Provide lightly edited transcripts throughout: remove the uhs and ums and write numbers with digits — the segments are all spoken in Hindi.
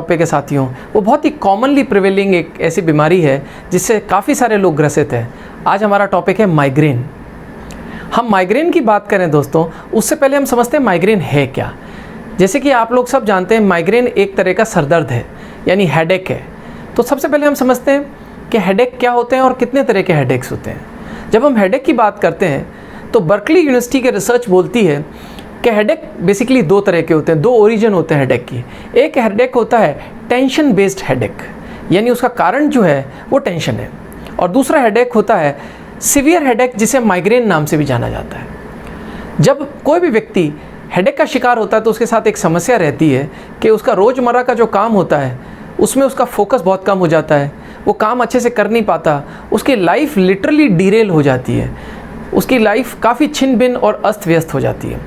टॉपिक के साथियों, वो बहुत ही कॉमनली प्रिवेलिंग एक ऐसी बीमारी है जिससे काफ़ी सारे लोग ग्रसित हैं। आज हमारा टॉपिक है माइग्रेन। हम माइग्रेन की बात करें दोस्तों, उससे पहले हम समझते हैं माइग्रेन है क्या। जैसे कि आप लोग सब जानते हैं, माइग्रेन एक तरह का सरदर्द है, यानी हेडेक है। तो सबसे पहले हम समझते हैं कि हेडेक क्या होते हैं और कितने तरह के हेडेक्स होते हैं। जब हम हेडेक की बात करते हैं तो बर्कली यूनिवर्सिटी के रिसर्च बोलती है कि हेडेक बेसिकली दो तरह के होते हैं, दो ओरिजिन होते हैं हेडेक की। एक हेडेक होता है टेंशन बेस्ड हेडेक, यानी उसका कारण जो है वो टेंशन है, और दूसरा हेडेक होता है सीवियर हेडेक, जिसे माइग्रेन नाम से भी जाना जाता है। जब कोई भी व्यक्ति हेडेक का शिकार होता है तो उसके साथ एक समस्या रहती है कि उसका रोज़मर्रा का जो काम होता है उसमें उसका फोकस बहुत कम हो जाता है, वो काम अच्छे से कर नहीं पाता, उसकी लाइफ लिटरली डिरेल हो जाती है, उसकी लाइफ काफ़ी छिन भिन और अस्त व्यस्त हो जाती है।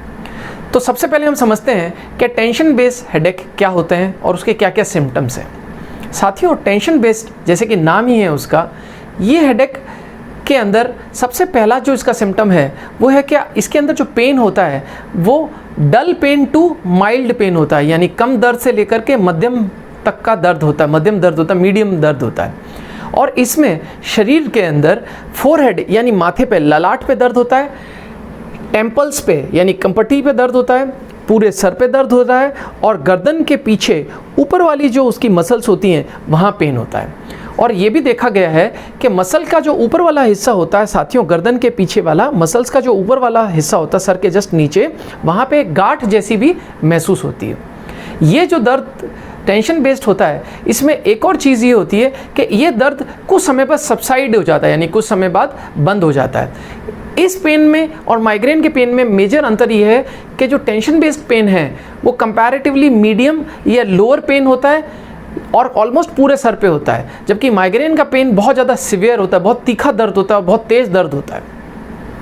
तो सबसे पहले हम समझते हैं कि टेंशन बेस्ड हेडेक क्या होते हैं और उसके क्या क्या सिम्टम्स हैं। साथियों, टेंशन बेस्ड जैसे कि नाम ही है उसका, ये हेडेक के अंदर सबसे पहला जो इसका सिम्टम है वो है कि इसके अंदर जो पेन होता है वो dull pain to mild pain होता है, यानी कम दर्द से लेकर के मध्यम तक का दर्द होता है, मध्यम दर्द होता है, मीडियम दर्द होता है। और इसमें शरीर के अंदर फोरहेड यानी माथे पे, ललाट पे दर्द होता है, टेम्पल्स पे यानी कंपटी पे दर्द होता है, पूरे सर पे दर्द होता है, और गर्दन के पीछे ऊपर वाली जो उसकी मसल्स होती हैं वहाँ पेन होता है। और ये भी देखा गया है कि मसल का जो ऊपर वाला हिस्सा होता है साथियों, गर्दन के पीछे वाला मसल्स का जो ऊपर वाला हिस्सा होता है सर के जस्ट नीचे, वहाँ पे गांठ जैसी भी महसूस होती है। ये जो दर्द टेंशन बेस्ड होता है, इसमें एक और चीज़ ये होती है कि ये दर्द कुछ समय बाद सबसाइड हो जाता है, यानी कुछ समय बाद बंद हो जाता है। इस पेन में और माइग्रेन के पेन में मेजर अंतर ये है कि जो टेंशन बेस्ड पेन है वो कंपैरेटिवली मीडियम या लोअर पेन होता है और ऑलमोस्ट पूरे सर पे होता है, जबकि माइग्रेन का पेन बहुत ज़्यादा सिवियर होता है, बहुत तीखा दर्द होता है, बहुत तेज़ दर्द होता है।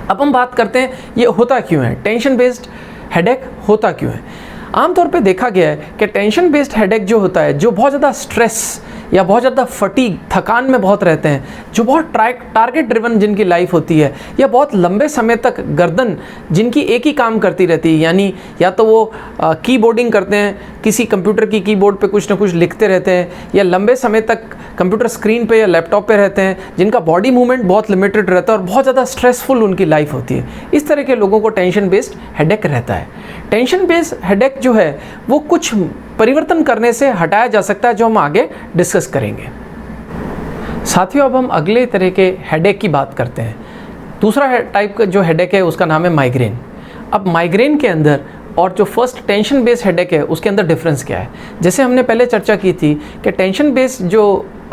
अब हम बात करते हैं ये होता क्यों है, टेंशन बेस्ड हेडेक होता क्यों है। आमतौर पे देखा गया है कि टेंशन बेस्ड हेडेक जो होता है, जो बहुत ज़्यादा स्ट्रेस या बहुत ज़्यादा फटीग, थकान में बहुत रहते हैं, जो बहुत टारगेट ड्रिवन जिनकी लाइफ होती है, या बहुत लंबे समय तक गर्दन जिनकी एक ही काम करती रहती है, यानी या तो वो कीबोर्डिंग करते हैं, किसी कंप्यूटर की कीबोर्ड पे कुछ ना कुछ लिखते रहते हैं, या लंबे समय तक कंप्यूटर स्क्रीन पे या लैपटॉप पे रहते हैं, जिनका बॉडी मूवमेंट बहुत लिमिटेड रहता है और बहुत ज़्यादा स्ट्रेसफुल उनकी लाइफ होती है। इस तरह के लोगों को टेंशन बेस्ड हेडेक रहता है। टेंशन बेस्ड हेडेक जो है वो कुछ परिवर्तन करने से हटाया जा सकता है, जो हम आगे डिस्कस करेंगे। साथियों, अब हम अगले तरह के हेडेक की बात करते हैं। दूसरा टाइप का जो हेडेक है उसका नाम है माइग्रेन। अब माइग्रेन के अंदर और जो फर्स्ट टेंशन बेस्ड हेडेक है उसके अंदर डिफरेंस क्या है। जैसे हमने पहले चर्चा की थी कि टेंशन बेस्ड जो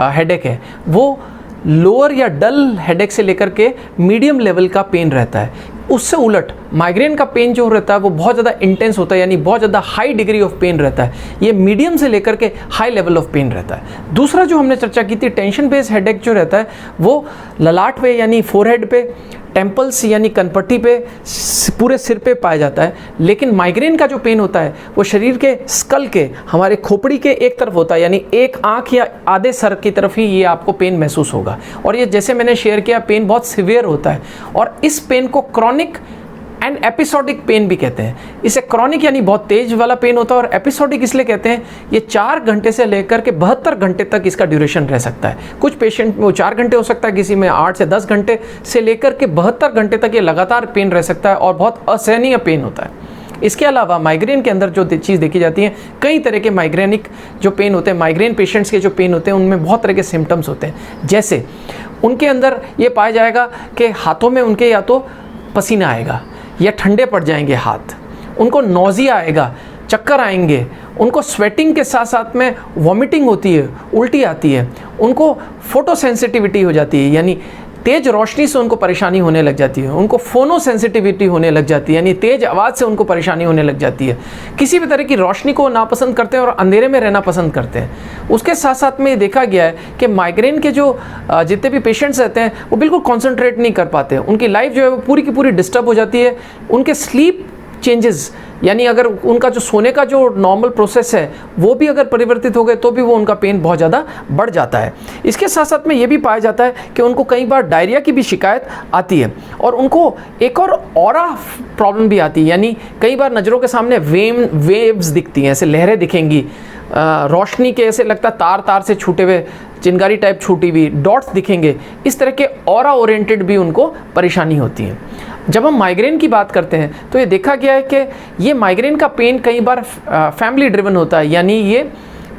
हेडेक है वो लोअर या डल हेडेक से लेकर के मीडियम लेवल का पेन रहता है। उससे उलट माइग्रेन का पेन जो रहता है वो बहुत ज़्यादा इंटेंस होता है, यानी बहुत ज़्यादा हाई डिग्री ऑफ पेन रहता है। ये मीडियम से लेकर के हाई लेवल ऑफ पेन रहता है। दूसरा जो हमने चर्चा की थी, टेंशन बेस्ड हेडेक जो रहता है वो ललाट पे यानी फोरहेड पे, टेम्पल्स यानी कनपट्टी पे, पूरे सिर पे पाया जाता है। लेकिन माइग्रेन का जो पेन होता है वो शरीर के स्कल के, हमारे खोपड़ी के एक तरफ होता है, यानी एक आंख या आधे सर की तरफ ही ये आपको पेन महसूस होगा। और ये जैसे मैंने शेयर किया, पेन बहुत सिवियर होता है, और इस पेन को क्रॉनिक एंड एपिसोडिक पेन भी कहते हैं। इसे क्रॉनिक यानी बहुत तेज वाला पेन होता है, और एपिसोडिक इसलिए कहते हैं ये 4 घंटे से लेकर के 72 घंटे तक इसका ड्यूरेशन रह सकता है। कुछ पेशेंट में वो 4 घंटे हो सकता है, किसी में 8 से 10 घंटे से लेकर के 72 घंटे तक ये लगातार पेन रह सकता है, और बहुत असहनीय पेन होता है। इसके अलावा माइग्रेन के अंदर जो चीज़ देखी जाती है, कई तरह के माइग्रेनिक जो पेन होते हैं, माइग्रेन पेशेंट्स के जो पेन होते हैं उनमें बहुत तरह के सिम्टम्स होते हैं। जैसे उनके अंदर ये पाया जाएगा कि हाथों में उनके या तो पसीना आएगा या ठंडे पड़ जाएंगे हाथ, उनको नौजिया आएगा, चक्कर आएंगे, उनको स्वेटिंग के साथ साथ में वॉमिटिंग होती है, उल्टी आती है, उनको फोटो सेंसिटिविटी हो जाती है, यानी तेज रोशनी से उनको परेशानी होने लग जाती है, उनको फोनो सेंसिटिविटी होने लग जाती है, यानी तेज आवाज़ से उनको परेशानी होने लग जाती है, किसी भी तरह की रोशनी को नापसंद करते हैं और अंधेरे में रहना पसंद करते हैं। उसके साथ साथ में ये देखा गया है कि माइग्रेन के जो जितने भी पेशेंट्स रहते हैं वो बिल्कुल कॉन्सेंट्रेट नहीं कर पाते, उनकी लाइफ जो है वो पूरी की पूरी डिस्टर्ब हो जाती है, उनके स्लीप चेंजेस, यानी अगर उनका जो सोने का जो नॉर्मल प्रोसेस है वो भी अगर परिवर्तित हो गए तो भी वो उनका पेन बहुत ज़्यादा बढ़ जाता है। इसके साथ साथ में ये भी पाया जाता है कि उनको कई बार डायरिया की भी शिकायत आती है, और उनको एक और ऑरा प्रॉब्लम भी आती है, यानी कई बार नज़रों के सामने वेव्स दिखती हैं, ऐसे लहरें दिखेंगी, रोशनी के ऐसे लगता तार तार से छूटे हुए चिंगारी टाइप छूटी हुई डॉट्स दिखेंगे। इस तरह के ऑरा ओरिएंटेड भी उनको परेशानी होती है। जब हम माइग्रेन की बात करते हैं तो ये देखा गया है कि ये माइग्रेन का पेन कई बार फैमिली ड्रिवन होता है, यानी ये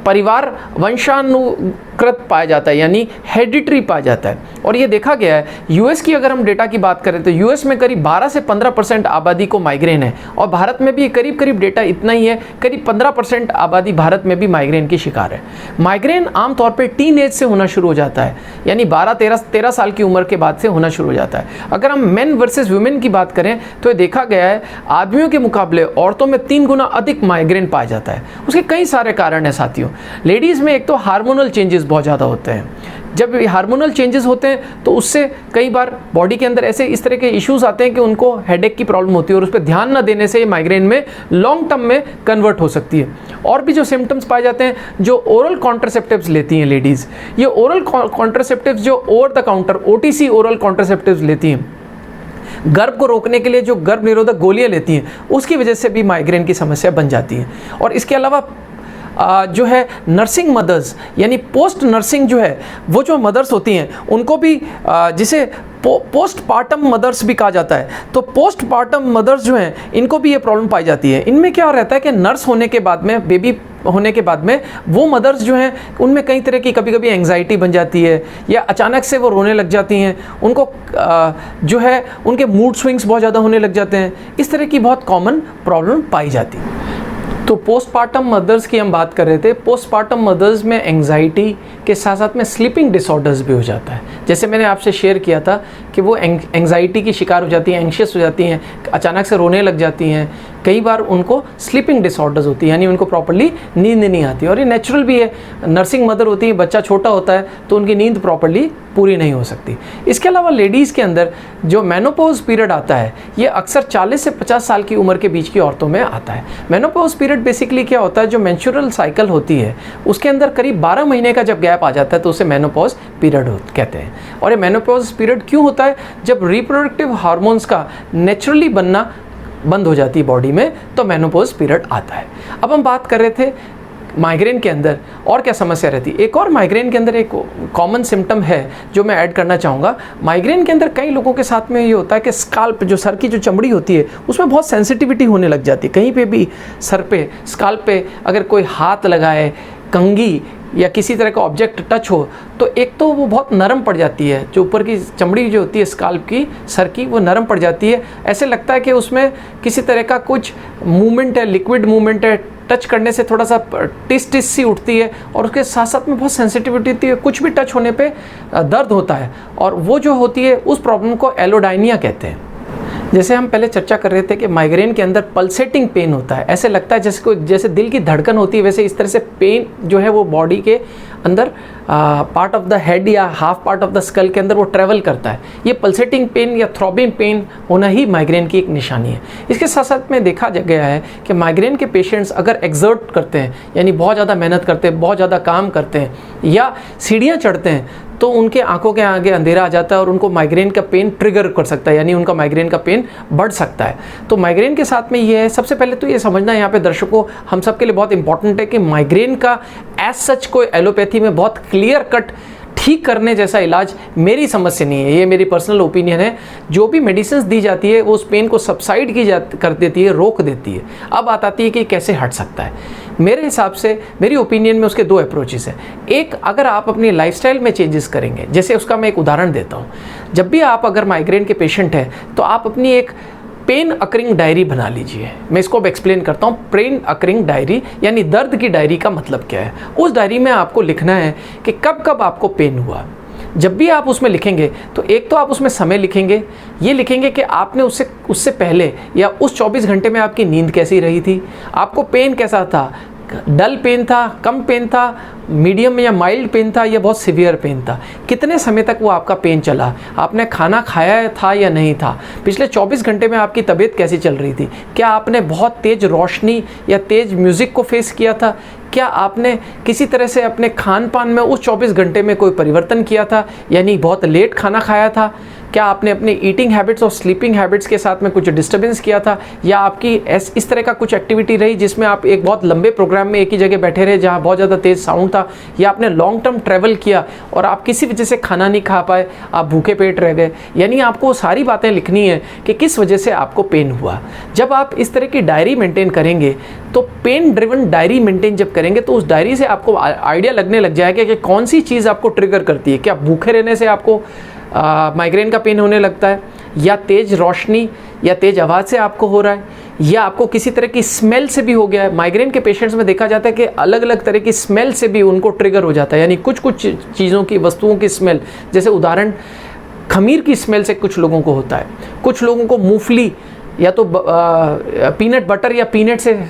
परिवार वंशानुकृत पाया जाता है, यानी हेरिडिटरी पाया जाता है। और ये देखा गया है, यूएस की अगर हम डेटा की बात करें तो यूएस में करीब 12 से 15% आबादी को माइग्रेन है, और भारत में भी करीब करीब डेटा इतना ही है, करीब 15% आबादी भारत में भी माइग्रेन की शिकार है। माइग्रेन आमतौर पर टीन एज से होना शुरू हो जाता है, यानी 12-13 साल की उम्र के बाद से होना शुरू हो जाता है। अगर हम मेन वर्सेस वुमेन की बात करें तो ये देखा गया है आदमियों के मुकाबले औरतों में 3 गुना अधिक माइग्रेन पाया जाता है। उसके कई सारे कारण हैं साथियों। लेडीज़ में एक तो हार्मोनल चेंजेस बहुत ज़्यादा होते हैं। जब हार्मोनल चेंजेस होते हैं तो उससे कई बार बॉडी के अंदर ऐसे इस तरह के इश्यूज आते हैं कि उनको हेडेक की प्रॉब्लम होती है, और उस पर ध्यान न देने से माइग्रेन में लॉन्ग टर्म में कन्वर्ट हो सकती है। और भी जो सिम्टम्स पाए जाते हैं, जो ओरल कॉन्ट्रासेप्टिव्स लेती हैं लेडीज़, ये ओरल कॉन्ट्रासेप्टिव्स जो over the counter OTC oral contraceptives लेती हैं, गर्भ को रोकने के लिए जो गर्भ निरोधक गोलियां लेती हैं, उसकी वजह से भी माइग्रेन की समस्या बन जाती है। और इसके अलावा जो है नर्सिंग मदर्स, यानी पोस्ट नर्सिंग जो है, वो जो मदर्स होती हैं उनको भी जिसे पोस्टपार्टम मदर्स भी कहा जाता है, तो पोस्टपार्टम मदर्स जो हैं इनको भी ये प्रॉब्लम पाई जाती है। इनमें क्या रहता है कि नर्स होने के बाद में, बेबी होने के बाद में, वो मदर्स जो हैं उनमें कई तरह की कभी कभी एंग्जाइटी बन जाती है, या अचानक से वो रोने लग जाती हैं, उनको जो है उनके मूड स्विंग्स बहुत ज़्यादा होने लग जाते हैं। इस तरह की बहुत कॉमन प्रॉब्लम पाई जाती है। तो पोस्टपार्टम मदर्स की हम बात कर रहे थे। पोस्टपार्टम मदर्स में एंग्जाइटी के साथ साथ में स्लीपिंग डिसऑर्डर्स भी हो जाता है। जैसे मैंने आपसे शेयर किया था कि वो एंग्जाइटी की शिकार हो जाती हैं, एंग्शियस हो जाती हैं, अचानक से रोने लग जाती हैं, कई बार उनको स्लीपिंग डिसऑर्डर्स होती है, यानी उनको प्रॉपर्ली नींद नहीं आती। और ये नेचुरल भी है, नर्सिंग मदर होती है, बच्चा छोटा होता है तो उनकी नींद प्रॉपर्ली पूरी नहीं हो सकती। इसके अलावा लेडीज़ के अंदर जो मेनोपॉज पीरियड आता है, ये अक्सर 40 से 50 साल की उम्र के बीच की औरतों में आता है। मेनोपॉज पीरियड बेसिकली क्या होता है, जो मेंस्ट्रुअल साइकिल होती है उसके अंदर करीब 12 महीने का जब गैप आ जाता है तो उसे मेनोपॉज पीरियड कहते हैं। और ये मेनोपॉज पीरियड क्यों होता है, जब रिप्रोडक्टिव हार्मोन्स का नेचुरली बनना बंद हो जाती है बॉडी में, तो मेनोपॉज पीरियड आता है। अब हम बात कर रहे थे माइग्रेन के अंदर और क्या समस्या रहती है। एक और माइग्रेन के अंदर एक कॉमन सिम्टम है जो मैं ऐड करना चाहूँगा। माइग्रेन के अंदर कई लोगों के साथ में ये होता है कि स्काल्प, जो सर की जो चमड़ी होती है, उसमें बहुत सेंसिटिविटी होने लग जाती है। कहीं पे भी सर पे, स्काल्प पे अगर कोई हाथ लगाए, कंघी या किसी तरह का ऑब्जेक्ट टच हो, तो एक तो वो बहुत नरम पड़ जाती है, जो ऊपर की चमड़ी जो होती है स्काल्प की, सर की, वो नरम पड़ जाती है। ऐसे लगता है कि उसमें किसी तरह का कुछ मूवमेंट है, लिक्विड मूवमेंट है, टच करने से थोड़ा सा टिस टिस सी उठती है, और उसके साथ साथ में बहुत सेंसिटिविटी होती है, कुछ भी टच होने पे दर्द होता है, और वो जो होती है उस प्रॉब्लम को एलोडाइनिया कहते हैं। जैसे हम पहले चर्चा कर रहे थे कि माइग्रेन के अंदर पल्सेटिंग पेन होता है, ऐसे लगता है जैसे दिल की धड़कन होती है, वैसे इस तरह से पेन जो है वो बॉडी के अंदर पार्ट ऑफ द हेड या half part of the skull के अंदर वो ट्रैवल करता है। ये पल्सेटिंग पेन या थ्रॉबिंग पेन होना ही माइग्रेन की एक निशानी है। इसके साथ साथ में देखा गया है कि माइग्रेन के पेशेंट्स अगर एक्सर्ट करते हैं, यानी बहुत ज़्यादा मेहनत करते हैं, बहुत ज़्यादा काम करते हैं, या सीढ़ियाँ चढ़ते हैं, तो उनके आंखों के आगे अंधेरा आ जाता है और उनको माइग्रेन का पेन ट्रिगर कर सकता है, यानी उनका माइग्रेन का पेन बढ़ सकता है। तो माइग्रेन के साथ में ये है, सबसे पहले तो ये समझना यहाँ पे दर्शकों, हम सब के लिए बहुत इंपॉर्टेंट है कि माइग्रेन का एज सच कोई एलोपैथी में बहुत क्लियर कट ठीक करने जैसा इलाज मेरी समझ से नहीं है। ये मेरी पर्सनल ओपिनियन है। जो भी मेडिसिन दी जाती है वो उस पेन को सबसाइड कर देती है, रोक देती है। अब बात आती है कि कैसे हट सकता है। मेरे हिसाब से, मेरी ओपिनियन में उसके 2 अप्रोचेस हैं। एक, अगर आप अपनी लाइफस्टाइल में चेंजेस करेंगे, जैसे उसका मैं एक उदाहरण देता हूँ। जब भी आप अगर माइग्रेन के पेशेंट हैं तो आप अपनी एक पेन अकरिंग डायरी बना लीजिए। मैं इसको अब एक्सप्लेन करता हूँ। पेन अकरिंग डायरी यानी दर्द की डायरी का मतलब क्या है। उस डायरी में आपको लिखना है कि कब कब आपको पेन हुआ। जब भी आप उसमें लिखेंगे तो एक तो आप उसमें समय लिखेंगे, ये लिखेंगे कि आपने उससे पहले या उस 24 घंटे में आपकी नींद कैसी रही थी, आपको पेन कैसा था, डल पेन था, कम पेन था, मीडियम या माइल्ड पेन था, या बहुत सीवियर पेन था? कितने समय तक वो आपका पेन चला? आपने खाना खाया था या नहीं था? पिछले 24 घंटे में आपकी तबीयत कैसी चल रही थी? क्या आपने बहुत तेज़ रोशनी या तेज़ म्यूज़िक को फेस किया था? क्या आपने किसी तरह से अपने खान पान में उस 24 घंटे में कोई परिवर्तन किया था, यानी बहुत लेट खाना खाया था? क्या आपने अपनी ईटिंग हैबिट्स और स्लीपिंग हैबिट्स के साथ में कुछ डिस्टर्बेंस किया था, या आपकी इस तरह का कुछ एक्टिविटी रही जिसमें आप एक बहुत लंबे प्रोग्राम में एक ही जगह बैठे रहे जहाँ बहुत ज़्यादा तेज़ साउंड था, या आपने लॉन्ग टर्म ट्रैवल किया और आप किसी वजह से खाना नहीं खा पाए, आप भूखे पेट रह गए? यानी आपको सारी बातें लिखनी है कि किस वजह से आपको पेन हुआ। जब आप इस तरह की डायरी मेंटेन करेंगे, तो पेन ड्रिवन डायरी मेंटेन जब करेंगे तो उस डायरी से आपको आइडिया लगने लग जाएगा कि कौन सी चीज़ आपको ट्रिगर करती है। क्या भूखे रहने से आपको माइग्रेन का पेन होने लगता है, या तेज़ रोशनी या तेज़ आवाज़ से आपको हो रहा है, या आपको किसी तरह की स्मेल से भी हो गया है? माइग्रेन के पेशेंट्स में देखा जाता है कि अलग अलग तरह की स्मेल से भी उनको ट्रिगर हो जाता है, यानी कुछ कुछ चीज़ों की, वस्तुओं की स्मेल, जैसे उदाहरण खमीर की स्मेल से कुछ लोगों को होता है, कुछ लोगों को मूंगफली या तो पीनट बटर या पीनट से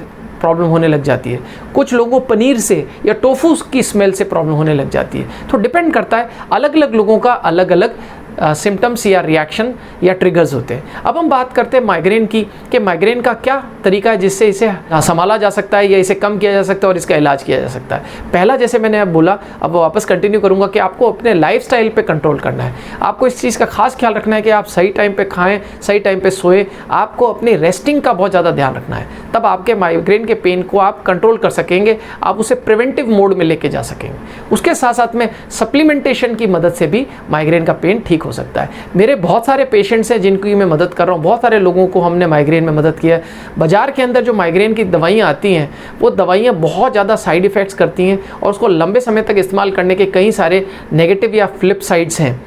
प्रॉब्लम होने लग जाती है, कुछ लोगों को पनीर से या टोफू की स्मेल से प्रॉब्लम होने लग जाती है। तो डिपेंड करता है, अलग अलग लोगों का अलग अलग सिम्टम्स या रिएक्शन या ट्रिगर्स होते हैं। अब हम बात करते हैं माइग्रेन की, कि माइग्रेन का क्या तरीका है जिससे इसे संभाला जा सकता है या इसे कम किया जा सकता है और इसका इलाज किया जा सकता है। पहला, जैसे मैंने अब बोला, अब वापस कंटिन्यू करूंगा, कि आपको अपने लाइफस्टाइल पे कंट्रोल करना है। आपको इस चीज़ का खास ख्याल रखना है कि आप सही टाइम पे खाएं, सही टाइम पे सोएं। आपको अपनी रेस्टिंग का बहुत ज़्यादा ध्यान रखना है, तब आपके माइग्रेन के पेन को आप कंट्रोल कर सकेंगे, आप उसे प्रिवेंटिव मोड में लेके जा सकेंगे। उसके साथ साथ में सप्लीमेंटेशन की मदद से भी माइग्रेन का पेन ठीक हो सकता है। मेरे बहुत सारे पेशेंट्स हैं जिनकी मैं मदद कर रहा हूँ, बहुत सारे लोगों को हमने माइग्रेन में मदद किया है। बाजार के अंदर जो माइग्रेन की दवाइयाँ आती हैं, वो दवाइयाँ बहुत ज़्यादा साइड इफ़ेक्ट्स करती हैं और उसको लंबे समय तक इस्तेमाल करने के कई सारे नेगेटिव या फ्लिप साइड्स हैं।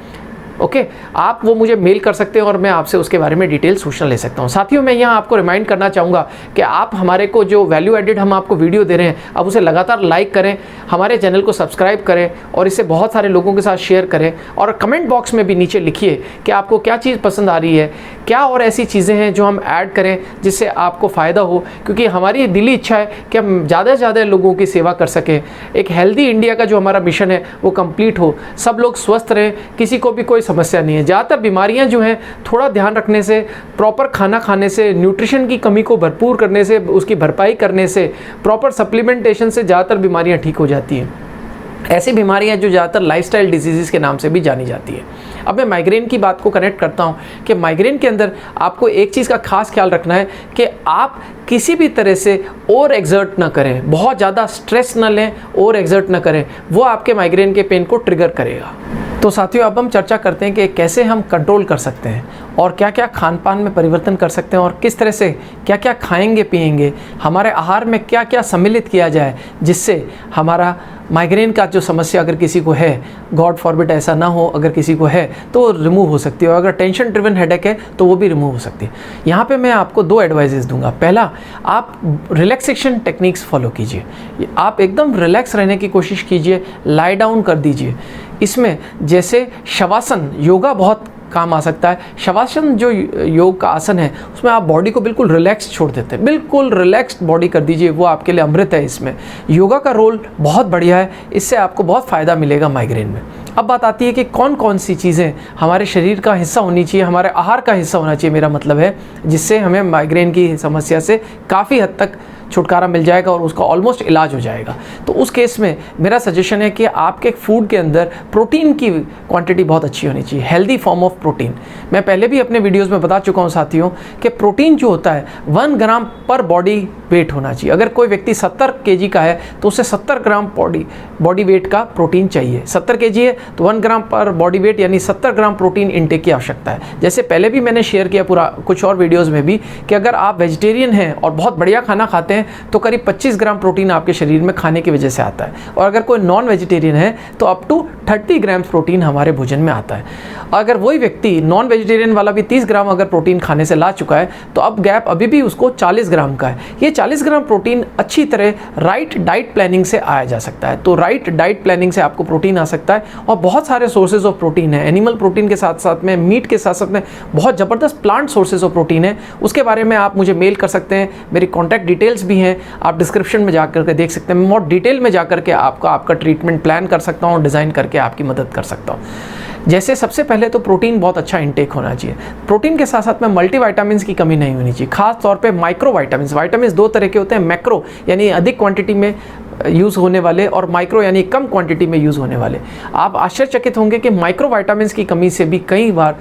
ओके, आप वो मुझे मेल कर सकते हैं और मैं आपसे उसके बारे में डिटेल सूचना ले सकता हूँ। साथियों, मैं यहाँ आपको रिमाइंड करना चाहूँगा कि आप हमारे को जो वैल्यू एडिड हम आपको वीडियो दे रहे हैं, आप उसे लगातार लाइक करें, हमारे चैनल को सब्सक्राइब करें और इसे बहुत सारे लोगों के साथ शेयर करें। और कमेंट बॉक्स में भी नीचे लिखिए कि आपको क्या चीज़ पसंद आ रही है, क्या और ऐसी चीज़ें हैं जो हम ऐड करें जिससे आपको फ़ायदा हो, क्योंकि हमारी दिली इच्छा है कि हम ज़्यादा से ज़्यादा लोगों की सेवा कर सकें। एक हेल्दी इंडिया का जो हमारा मिशन है वो कंप्लीट हो, सब लोग स्वस्थ रहें, किसी को भी कोई समस्या नहीं है। ज़्यादातर बीमारियां जो हैं, थोड़ा ध्यान रखने से, प्रॉपर खाना खाने से, न्यूट्रिशन की कमी को भरपूर करने से, उसकी भरपाई करने से, प्रॉपर सप्लीमेंटेशन से ज़्यादातर बीमारियां ठीक हो जाती हैं। ऐसी बीमारियां जो ज़्यादातर लाइफस्टाइल डिजीज़ के नाम से भी जानी जाती है। अब मैं माइग्रेन की बात को कनेक्ट करता हूं कि माइग्रेन के अंदर आपको एक चीज़ का खास ख्याल रखना है कि आप किसी भी तरह से ओवर एक्सर्ट ना करें, बहुत ज़्यादा स्ट्रेस ना लें, ओवर एक्सर्ट ना करें, वो आपके माइग्रेन के पेन को ट्रिगर करेगा। तो साथियों, अब हम चर्चा करते हैं कि कैसे हम कंट्रोल कर सकते हैं और क्या क्या खान पान में परिवर्तन कर सकते हैं और किस तरह से क्या क्या खाएंगे पिएंगे, हमारे आहार में क्या क्या सम्मिलित किया जाए जिससे हमारा माइग्रेन का जो समस्या अगर किसी को है, गॉड फॉरबिड ऐसा ना हो, अगर किसी को है तो रिमूव हो सकती है, और अगर टेंशन ड्रिवन हेडेक है तो वो भी रिमूव हो सकती है। यहाँ पे मैं आपको 2 एडवाइजेस दूंगा। पहला, आप रिलैक्सेशन टेक्निक्स फॉलो कीजिए, आप एकदम रिलैक्स रहने की कोशिश कीजिए, लाई डाउन कर दीजिए। इसमें जैसे शवासन, योगा बहुत काम आ सकता है। शवासन जो योग का आसन है उसमें आप बॉडी को बिल्कुल रिलैक्स छोड़ देते हैं, बिल्कुल रिलैक्स्ड बॉडी कर दीजिए, वो आपके लिए अमृत है। इसमें योगा का रोल बहुत बढ़िया है, इससे आपको बहुत फ़ायदा मिलेगा माइग्रेन में। अब बात आती है कि कौन कौन सी चीज़ें हमारे शरीर का हिस्सा होनी चाहिए, हमारे आहार का हिस्सा होना चाहिए, मेरा मतलब है, जिससे हमें माइग्रेन की समस्या से काफ़ी हद तक छुटकारा मिल जाएगा और उसका ऑलमोस्ट इलाज हो जाएगा। तो उस केस में मेरा सजेशन है कि आपके फूड के अंदर प्रोटीन की क्वांटिटी बहुत अच्छी होनी चाहिए, हेल्दी फॉर्म ऑफ प्रोटीन। मैं पहले भी अपने वीडियोस में बता चुका हूं साथियों कि प्रोटीन जो होता है 1 ग्राम पर बॉडी वेट होना चाहिए। अगर कोई व्यक्ति 70 kg का है तो उसे 70 ग्राम बॉडी वेट का प्रोटीन चाहिए। 70 kg है तो 1 ग्राम पर बॉडी वेट यानी 70 ग्राम प्रोटीन इनटेक की आवश्यकता है। जैसे पहले भी मैंने शेयर किया पूरा कुछ और वीडियोज़ में भी कि अगर आप वेजिटेरियन हैं और बहुत बढ़िया खाना खाते हैं तो करीब 25 ग्राम प्रोटीन आपके शरीर में खाने की वजह से आता है, और अगर कोई नॉन वेजिटेरियन है तो अप टू 30 ग्राम प्रोटीन हमारे भोजन में आता है। अगर वही व्यक्ति नॉन वेजिटेरियन वाला भी 30 ग्राम अगर प्रोटीन खाने से ला चुका है तो अब गैप अभी भी उसको 40 ग्राम का है। ये 40 ग्राम प्रोटीन अच्छी तरह राइट डाइट प्लानिंग से आया जा सकता है। तो राइट डाइट प्लानिंग से आपको प्रोटीन आ सकता है, और बहुत सारे सोर्सेज ऑफ प्रोटीन है। एनिमल प्रोटीन के साथ साथ में, मीट के साथ साथ में बहुत ज़बरदस्त प्लांट सोर्सेज ऑफ प्रोटीन है। उसके बारे में आप मुझे मेल कर सकते हैं, मेरी कॉन्टैक्ट डिटेल्स भी हैं, आप डिस्क्रिप्शन में जा करके देख सकते हैं। मैं बहुत डिटेल में जा करके आपका ट्रीटमेंट प्लान कर सकता हूँ, डिज़ाइन करके आपकी मदद कर सकता हूँ। जैसे सबसे पहले तो प्रोटीन बहुत अच्छा इंटेक होना चाहिए। प्रोटीन के साथ साथ में मल्टीविटामिन्स की कमी नहीं होनी चाहिए, खास तौर पे माइक्रो विटामिन्स। विटामिन्स दो तरह के होते हैं, मैक्रो यानी अधिक क्वांटिटी में यूज़ होने वाले, और माइक्रो यानी कम क्वांटिटी में यूज़ होने वाले। आप आश्चर्यचकित होंगे कि माइक्रो विटामिन्स की कमी से भी कई बार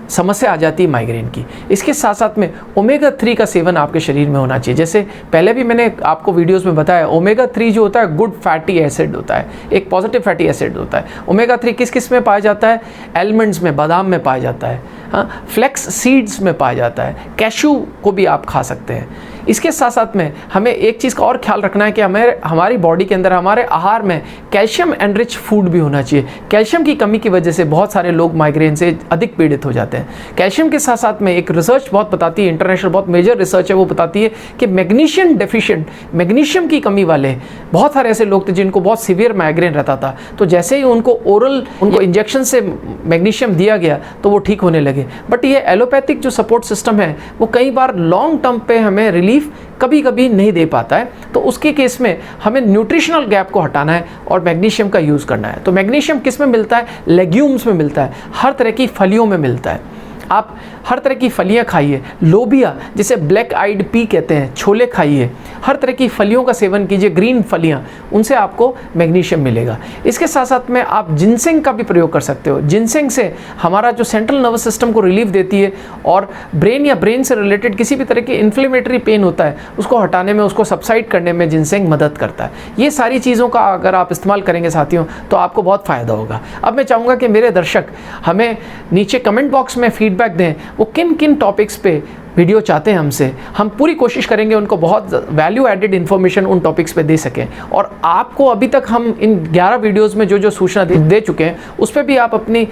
समस्या आ जाती है माइग्रेन की। इसके साथ साथ में ओमेगा 3 का सेवन आपके शरीर में होना चाहिए। जैसे पहले भी मैंने आपको वीडियोस में बताया, ओमेगा 3 जो होता है गुड फैटी एसिड होता है, एक पॉजिटिव फैटी एसिड होता है। ओमेगा 3 किस किस में पाया जाता है? एलमंड्स में, बादाम में पाया जाता है, हाँ, फ्लेक्स सीड्स में पाया जाता है, कैशू को भी आप खा सकते हैं। इसके साथ साथ में हमें एक चीज़ का और ख्याल रखना है कि हमारी बॉडी के अंदर, हमारे आहार में कैल्शियम एनरिच फूड भी होना चाहिए। कैल्शियम की कमी की वजह से बहुत सारे लोग माइग्रेन से अधिक पीड़ित हो जाते हैं। कैल्शियम के साथ साथ में एक रिसर्च बहुत बताती है, इंटरनेशनल बहुत मेजर रिसर्च है, वो बताती है कि मैग्नीशियम डेफिशिएंट, मैग्नीशियम की कमी वाले बहुत सारे ऐसे लोग थे जिनको बहुत सीवियर माइग्रेन रहता था। तो जैसे ही उनको इंजेक्शन से मैग्नीशियम दिया गया तो वो ठीक होने लगे। बट ये एलोपैथिक जो सपोर्ट सिस्टम है वो कई बार लॉन्ग टर्म पे हमें रिलीफ कभी कभी नहीं दे पाता है। तो उसके केस में हमें न्यूट्रिशनल गैप को हटाना है और मैग्नीशियम का यूज़ करना है। तो मैग्नीशियम किस में मिलता है? लेग्यूम्स में मिलता है, हर तरह की फलियों में मिलता है। आप हर तरह की फलियां खाइए, लोबिया जिसे ब्लैक आइड पी कहते हैं, छोले खाइए, हर तरह की फलियों का सेवन कीजिए, ग्रीन फलियां, उनसे आपको मैग्नीशियम मिलेगा। इसके साथ साथ में आप जिनसेंग का भी प्रयोग कर सकते हो। जिनसेंग से हमारा जो सेंट्रल नर्वस सिस्टम को रिलीफ देती है और ब्रेन या ब्रेन से रिलेटेड किसी भी तरह की इन्फ्लेमेटरी पेन होता है उसको हटाने में, उसको सबसाइड करने में जिनसेंग मदद करता है। ये सारी चीज़ों का अगर आप इस्तेमाल करेंगे साथियों तो आपको बहुत फ़ायदा होगा। अब मैं चाहूँगा कि मेरे दर्शक हमें नीचे कमेंट बॉक्स में फीडबैक दें, वो किन किन टॉपिक्स पे वीडियो चाहते हैं हमसे। हम पूरी कोशिश करेंगे उनको बहुत वैल्यू एडेड इन्फॉर्मेशन उन टॉपिक्स पे दे सकें। और आपको अभी तक हम इन 11 वीडियोस में जो सूचना दे चुके हैं उस पर भी आप अपनी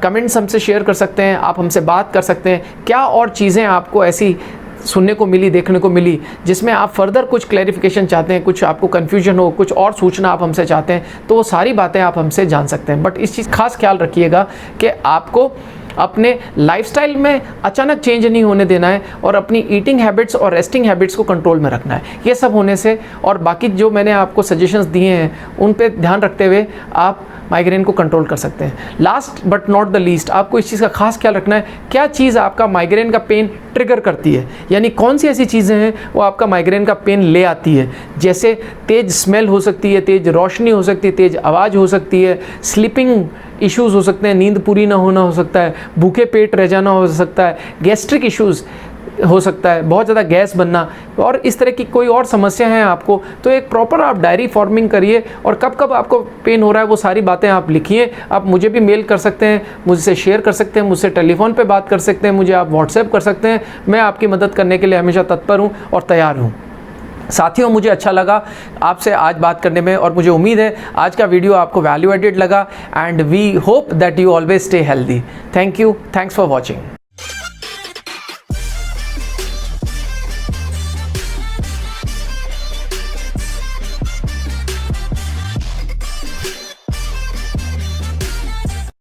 कमेंट्स हमसे शेयर कर सकते हैं, आप हमसे बात कर सकते हैं। क्या और चीज़ें आपको ऐसी सुनने को मिली, देखने को मिली, जिसमें आप फर्दर कुछ क्लैरिफिकेशन चाहते हैं, कुछ आपको कन्फ्यूजन हो, कुछ और सूचना आप हमसे चाहते हैं, तो वो सारी बातें आप हमसे जान सकते हैं। बट इस चीज़ खास ख्याल रखिएगा कि आपको अपने लाइफस्टाइल में अचानक चेंज नहीं होने देना है और अपनी ईटिंग हैबिट्स और रेस्टिंग हैबिट्स को कंट्रोल में रखना है। ये सब होने से और बाकी जो मैंने आपको सजेशंस दिए हैं उन पे ध्यान रखते हुए आप माइग्रेन को कंट्रोल कर सकते हैं। Last but not the least, आपको इस चीज़ का खास ख्याल रखना है, क्या चीज़ आपका माइग्रेन का पेन ट्रिगर करती है, यानी कौन सी ऐसी चीज़ें हैं वो आपका माइग्रेन का पेन ले आती है। जैसे तेज़ स्मेल हो सकती है, तेज़ रोशनी हो सकती है, तेज़ आवाज़ हो सकती है, स्लीपिंग इश्यूज़ हो सकते हैं, नींद पूरी ना होना हो सकता है, भूखे पेट रह जाना हो सकता है, गैस्ट्रिक इश्यूज़ हो सकता है, बहुत ज़्यादा गैस बनना, और इस तरह की कोई और समस्या है आपको, तो एक प्रॉपर आप डायरी फॉर्मिंग करिए और कब कब आपको पेन हो रहा है वो सारी बातें आप लिखिए। आप मुझे भी मेल कर सकते हैं, मुझसे शेयर कर सकते हैं, मुझसे टेलीफोन पे बात कर सकते हैं, मुझे आप व्हाट्सएप कर सकते हैं। मैं आपकी मदद करने के लिए हमेशा तत्पर हूँ और तैयार हूँ। साथियों, मुझे अच्छा लगा आपसे आज बात करने में और मुझे उम्मीद है आज का वीडियो आपको वैल्यू एडेड लगा, and we hope that you always stay healthy. Thank you, thanks for watching.